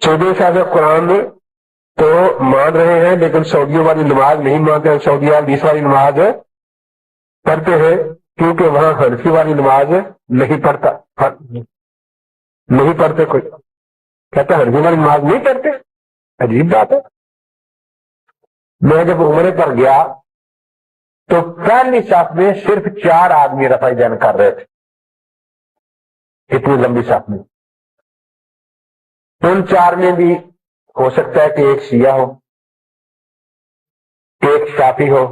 سعودی صاحب قرآن تو مان رہے ہیں لیکن سعودیوں والی نماز نہیں مانتے ہیں، سعودی حدیث والی نماز پڑھتے ہیں کیونکہ وہاں حنفی والی نماز نہیں پڑھتے کوئی کہتا ہے حنفی والی نماز نہیں پڑھتے، عجیب بات ہے۔ میں جب عمرے پر گیا تو پہلی صف میں صرف 4 آدمی رفع دین کر رہے تھے، اتنی لمبی صف میں۔ ان 4 میں بھی ہو سکتا ہے کہ ایک شیعہ ہو، ایک شافعی ہو،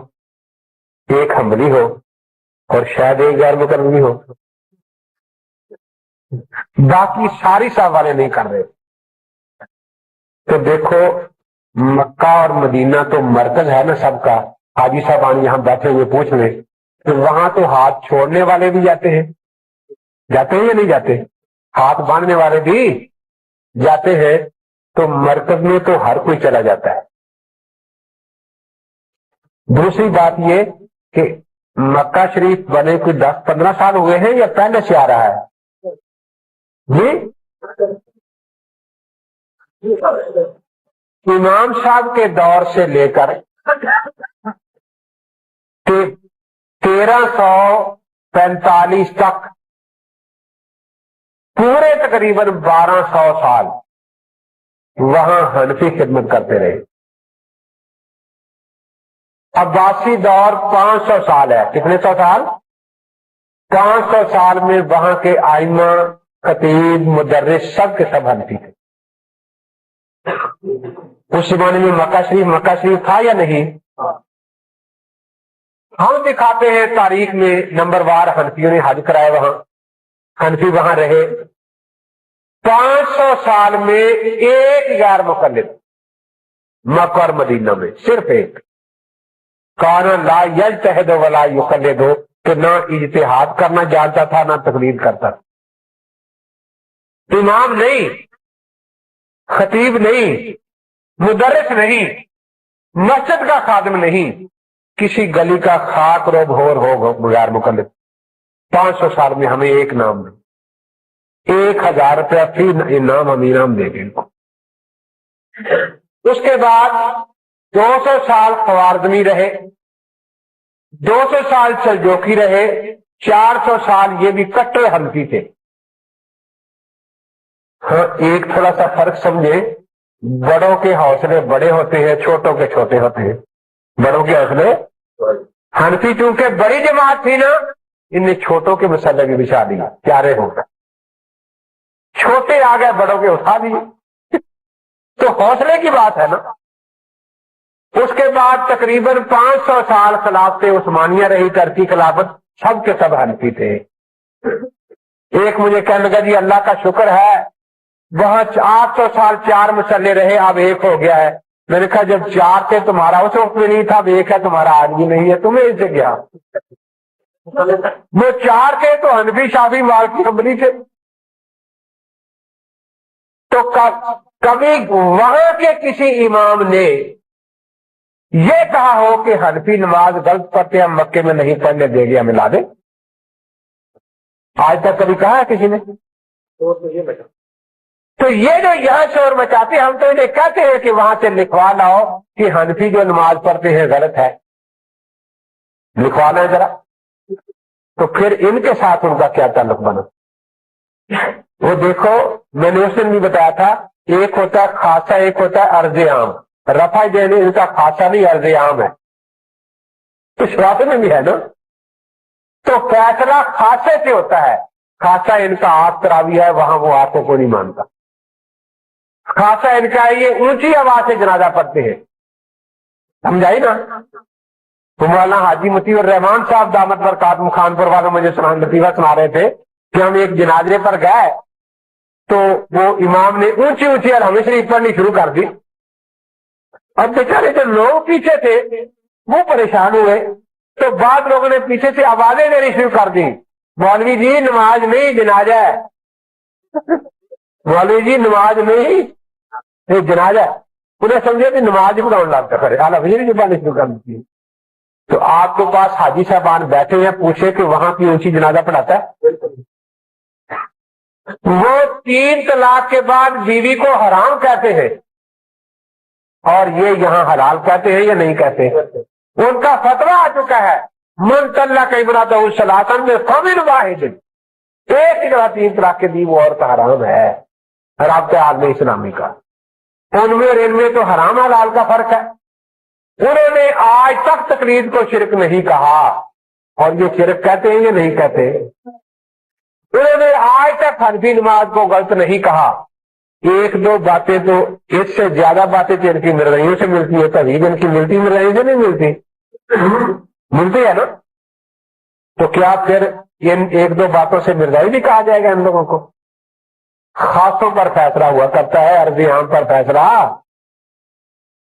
ایک حنبلی ہو اور شاید ایک غیر مقلدی ہو، باقی ساری صف والے نہیں کر رہے۔ تو دیکھو مکہ اور مدینہ تو مرکز ہے نا سب کا۔ حاجی صاحب آنے یہاں بیٹھے ہوئے پوچھ لیں کہ وہاں تو ہاتھ چھوڑنے والے بھی جاتے ہیں یا نہیں جاتے، ہاتھ باندھنے والے بھی جاتے ہیں، تو مرکز میں تو ہر کوئی چلا جاتا ہے۔ دوسری بات یہ کہ مکہ شریف بنے کوئی 10-15 سال ہوئے ہیں یا پہلے سے آ رہا ہے؟ جی امام صاحب کے دور سے لے کر 1345 تک پورے تقریباً 1200 سال وہاں حنفی خدمت کرتے رہے۔ عباسی دور 500 سال ہے، کتنے 100 سال؟ 500 سال میں وہاں کے ائمہ، خطیب، مدرس سب کے سب حنفی تھے۔ اس زمانے میں مکہ شریف تھا یا نہیں؟ ہم دکھاتے ہیں تاریخ میں نمبر وار حنفیوں نے حج کرائے، وہاں حنفی وہاں رہے۔ 500 سال میں ایک غیر مقلد مکہ اور مدینہ میں، صرف ایک، کانا لا یجتہد ولا یقلد، کہ نہ اجتہاد کرنا جانتا تھا نہ تقلید کرتا تھا۔ امام نہیں، خطیب نہیں، مدرس نہیں، مسجد کا خادم نہیں، کسی گلی کا خاک روب ہو بغیر مقلد۔ 500 سال میں ہمیں ایک نام دے، 1000 روپیہ فی انعام ہم انعام دے گے ان کو۔ اس کے بعد 200 سال خوارزمی رہے، 200 سال سلجوقی رہے، 400 سال یہ بھی کٹر حنفی تھے۔ ہاں ایک تھوڑا سا فرق سمجھے، بڑوں کے حوصلے بڑے ہوتے ہیں، چھوٹوں کے چھوٹے ہوتے ہیں۔ بڑوں کے حوصلے، حنفی چونکہ بڑی جماعت تھی نا، ان نے چھوٹوں کے مسئلے بھی بچھا دیا، پیارے ہو گئے، چھوٹے آ گئے بڑوں کے اٹھا دیے، تو حوصلے کی بات ہے نا۔ اس کے بعد تقریباً 500 سال خلافت عثمانیہ رہی، ترکی خلافت، سب کے سب حنفی تھے۔ ایک مجھے کہنے لگا جی اللہ کا شکر ہے وہاں 800 سال 4 مسئلے رہے، اب ایک ہو گیا ہے۔ میں نے کہا جب 4 تھے تمہارا اس وقت میں نہیں تھا، اب ایک ہے تمہارا آج بھی نہیں ہے، تمہیں اس سے کیا؟ وہ 4 تھے تو حنفی، شافعی، مالکی، حنبلی تھے۔ تو کبھی وہاں کے کسی امام نے یہ کہا ہو کہ حنفی نماز غلط پڑھتے ہم مکے میں نہیں پڑھنے دیں گے، ہمیں لا دیں؟ آج تک کبھی کہا ہے کسی نے؟ تو یہ جو یہاں شور مچاتے ہیں، ہم تو انہیں کہتے ہیں کہ وہاں سے لکھوا لاؤ کہ حنفی جو نماز پڑھتے ہیں غلط ہے، لکھوا لیں ذرا۔ تو پھر ان کے ساتھ ان کا کیا تعلق بنا؟ وہ دیکھو میں نے اس دن بھی بتایا تھا، ایک ہوتا ہے خاصہ، ایک ہوتا ہے عرض عام۔ رفع دینے ان کا خاصہ نہیں، عرض عام ہے، تو شرافے میں بھی ہے نا۔ تو فیصلہ خاصے سے ہوتا ہے، خاصہ ان کا آٹھ تراوی ہے، وہاں وہ آٹھوں کو نہیں مانتا۔ خاصہ ان کا یہ اونچی آواز سے جنازہ پڑھتے ہیں، سمجھائی نا؟ مولانا حاجی مطیع الرحمان صاحب دامت برکاتہم خانپور والوں مجھے لطیفہ سنا رہے تھے کہ ہم ایک جنازے پر گئے تو وہ امام نے اونچی اونچی الحمد شریف پڑھنی شروع کر دی۔ اب بیچارے جو لوگ پیچھے تھے وہ پریشان ہوئے، تو بعض لوگوں نے پیچھے سے آوازیں دینی شروع کر دی، مولوی جی نماز نہیں جنازہ ہے، مولوی جی نماز نہیں جنازہ ہے۔ انہیں سمجھے کہ نماز پڑھاؤ لگتا کرے، الحمد شریف پڑھنی شروع کر دی۔ تو آپ کے پاس حاجی صاحبان بیٹھے ہیں، پوچھے کہ وہاں کی اونچی جنازہ پڑھاتا ہے؟ وہ 3 طلاق کے بعد بیوی کو حرام کہتے ہیں اور یہ یہاں حلال کہتے ہیں یا نہیں کہتے؟ ان کا فتویٰ آ چکا ہے، من طلق امرأتہ ثلاثا میں فمن واحد، ایک ہی جگہ 3 طلاق کے دی وہ عورت حرام ہے۔ رابطہ عالم اسلامی کا ان میں اور ان میں تو حرام حلال کا فرق ہے۔ انہوں نے آج تک تقلید کو شرک نہیں کہا، اور یہ شرک کہتے ہیں یا نہیں کہتے؟ انہوں نے آج تک حنفی نماز کو غلط نہیں کہا۔ 1-2 باتیں تو اس سے زیادہ باتیں تو ان کی مرزائیوں سے ملتی ہے، تحویل ان کی ملتی مرزائیوں سے نہیں ملتی، ملتی ہے نا؟ تو کیا پھر ان 1-2 باتوں سے مرزائی بھی کہا جائے گا ان لوگوں کو؟ خاصوں پر فیصلہ ہوا کرتا ہے، عرض عام پر فیصلہ۔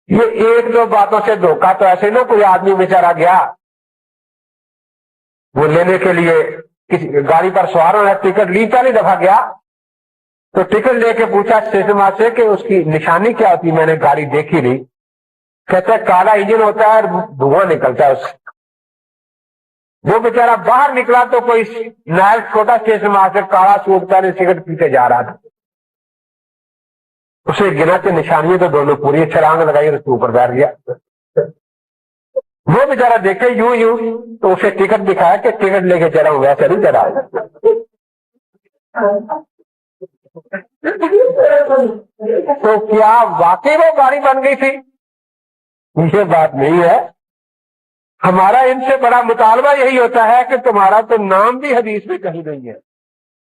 یہ 1-2 باتوں سے دھوکہ تو ایسے نا کوئی آدمی بیچارہ گیا وہ لینے کے لیے کسی گاڑی پر سوار ہونا، ٹکٹ لی، پہلی دفعہ گیا تو ٹکٹ لے کے پوچھا اسٹیشن ماسٹر سے کہ اس کی نشانی کیا ہوتی؟ میں نے گاڑی دیکھی نہیں، کہتا ہے کالا انجن ہوتا ہے اور دھواں نکلتا ہے اس سے۔ وہ بیچارہ باہر نکلا تو کوئی نائب چھوٹا اسٹیشن ماسٹر کالا سوٹ پہنے سگریٹ پیتے جا رہا تھا، اسے گنا کے نشانی تو دونوں پوری چھلانگ لگائی اور اس کے اوپر بیٹھ گیا۔ وہ بیچارہ دیکھے یوں یوں تو اسے ٹکٹ دکھایا کہ ٹکٹ لے کے چلا ہوں، ویسے نہیں چلا۔ تو کیا واقعی وہ گاڑی بن گئی تھی؟ یہ بات نہیں ہے۔ ہمارا ان سے بڑا مطالبہ یہی ہوتا ہے کہ تمہارا تو نام بھی حدیث میں کہیں نہیں ہے۔